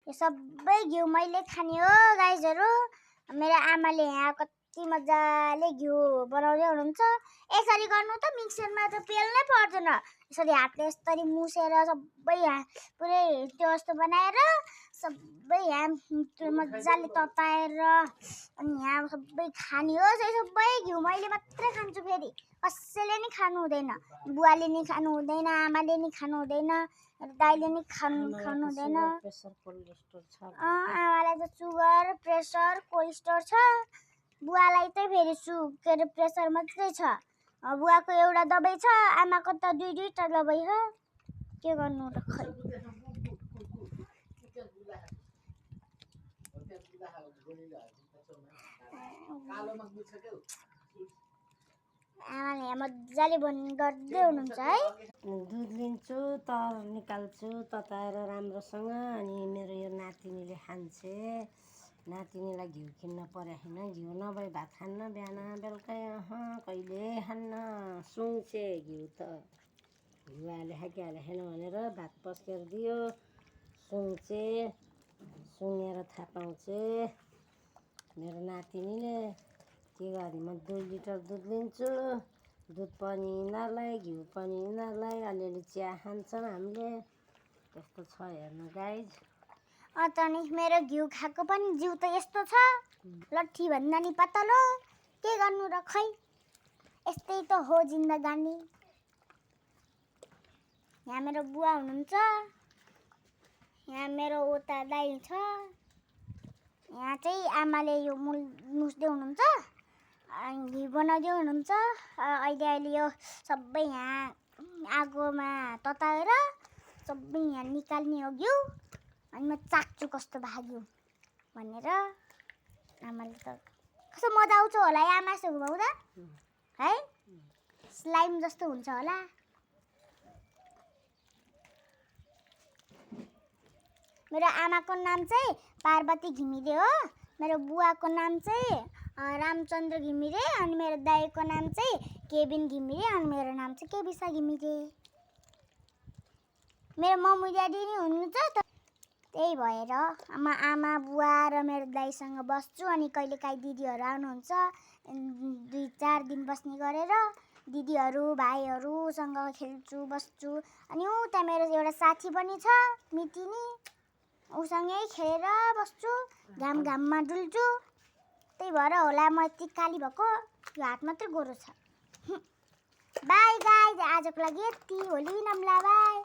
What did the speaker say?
यो सबै घिउ मैले खाने हो गाइजहरू। मेरो आमाले यहाँ कति मजाले घिउ बनाउँदै हुनुहुन्छ। यसरी गर्नु त मिक्सरमा त पेल्नै पर्दैन। यसरी हातले यसरी मुसेर सबै यहाँ पुरै त्यो जस्तो बनाएर सबै यहाँ मजाले तताएर अनि यहाँ सबै खाने हो। सबै घिउ मैले मात्रै खान्छु, फेरि कसैले नि खानु हुँदैन। बुवाले नि खानु हुँदैन, आमाले नि खानु हुँदैन, दाइले नि खानु हुँदैन। आमालाई त सुगर प्रेसर कोलेस्ट्रोल छ, बुवालाई चाहिँ फेरि के अरे प्रेसर मात्रै छ। बुवाको एउटा दबाई छ, आमाको त दुईटा दबाई हो। के गर्नु र खै। आमाले यहाँ मजाले गर्दै हुनुहुन्छ है। दुध लिन्छु त निकाल्छु तताएर राम्रोसँग। अनि मेरो यो नातिनीले खान्छे। नातिनीलाई घिउ किन्न पर्यो होइन। घिउ नभए भात खान्न, बिहान बेलुका कहिले खान्न। सुङ्छे घिउ त घिउ हाले खाइहाले छैन भनेर भात पस्केर दियो। सुङ्छे, सुँगेर थाहा पाउँछे मेरो नातिनीले। के गर्ने, म 2 लिटर दुध लिन्छु। दुध पनि यिनीहरूलाई, घिउ पनि यिनीहरूलाई। अलिअलि चिया खान्छन् हामीले। त्यस्तो छ हेर्नु गाइज। त नि मेरो घिउ खाएको पनि जिउ त यस्तो छ, लट्ठी भन्दा नि पातलो। के गर्नु र खै, यस्तै त हो जिन्दगानी। यहाँ मेरो बुवा हुनुहुन्छ, यहाँ मेरो उता दाइ छ, यहाँ चाहिँ आमाले यो मुस्दै हुनुहुन्छ, घिउ बनाउँदै हुनुहुन्छ। अहिले यो सबै यहाँ आगोमा तताएर सबै यहाँ निकाल्ने हो घिउ। अनि म चाख्छु कस्तो भाग्यो भनेर। आमाले त कस्तो मजा आउँछ होला है आमासँग घुमाउँदा है, स्लाइम जस्तो हुन्छ होला। मेरो आमाको नाम चाहिँ पार्वती घिमिरे हो। मेरो बुवाको नाम चाहिँ रामचन्द्र घिमिरे। अनि मेरो दाइको नाम चाहिँ केबिन घिमिरे। अनि मेरो नाम चाहिँ केबिसा घिमिरे। मेरो मम्मी ड्याडी नि हुनुहुन्छ त, त्यही भएर आमा बुवा र मेरो दाइसँग बस्छु। अनि कहिलेकाहीँ दिदीहरू आउनुहुन्छ, 2-4 दिन बस्ने गरेर दिदीहरू भाइहरूसँग खेल्छु बस्छु। अनि उता मेरो एउटा साथी पनि छ मितिनी, उसँगै खेलेर बस्छु, घाममा डुल्छु। त्यही भएर होला म यति काली भएको, यो हात मात्रै गोरो छ। बाई गाइज, आजको लागि यति। होली नमला बाई।